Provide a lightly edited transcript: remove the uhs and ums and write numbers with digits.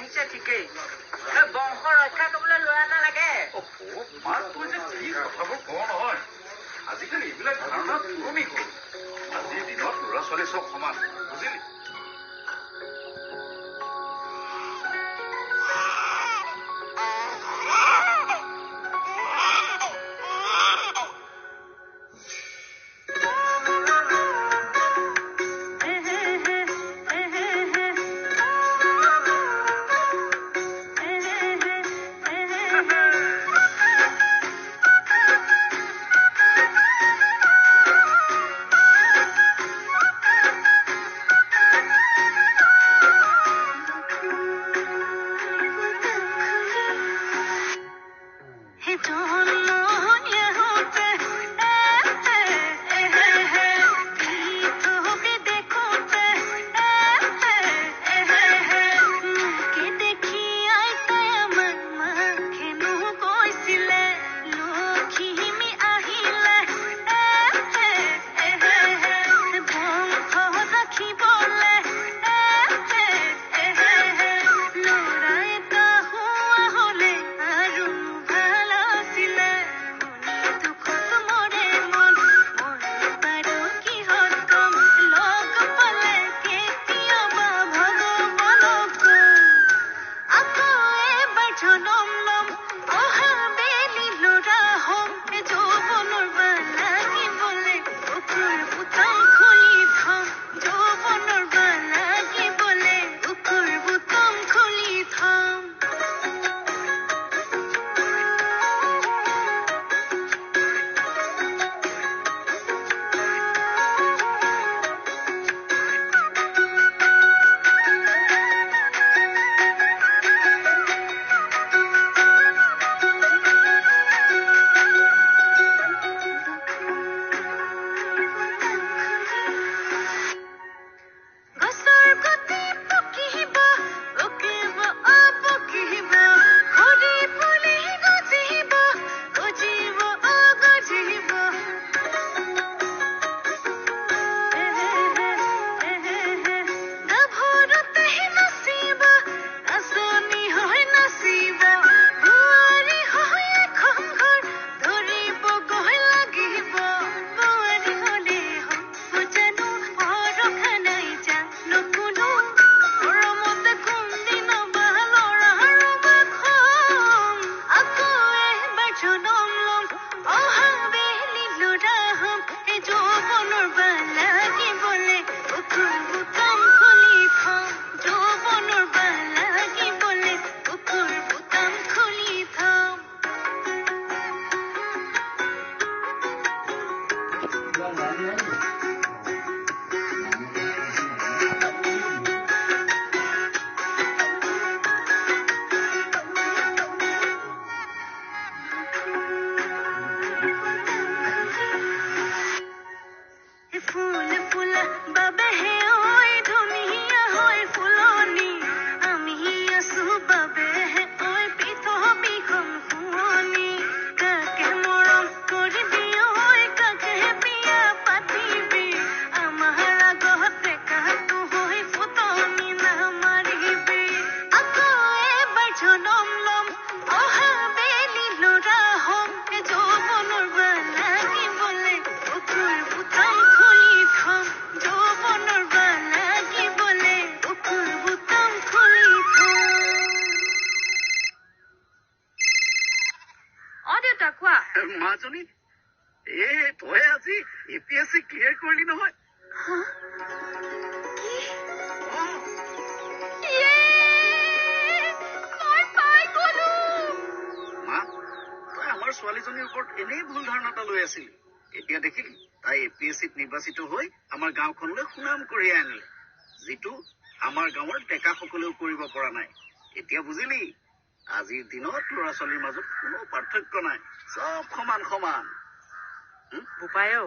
আহিছে ঠিকেই বংশ ৰক্ষা কৰিবলৈ ল'ৰা এটা লাগে মা তুই যে কি কথাবোৰ কওঁ নহয় আজিকালি এইবিলাক ধাৰণা পুৰণি হ'ল আজিৰ দিনত ল'ৰা ছোৱালী চব সমান বুজিলি মাজনী তই আজি APSC ক্লিয়াৰ কৰিলি নহয় আমাৰ ছোৱালীজনীৰ ওপৰত এনেই ভুল ধাৰণা এটা লৈ আছিল এতিয়া দেখিলি তাই APSCত নিৰ্বাচিত হৈ আমাৰ গাঁওখনলৈ সুনাম কঢ়িয়াই আনিলে যিটো আমাৰ গাঁৱৰ ডেকাসকলেও কৰিব পৰা নাই এতিয়া বুজিলি আজিৰ দিনত ল'ৰা ছোৱালীৰ মাজত কোনো পাৰ্থক্য নাই সব সমান সমান বোপায়ো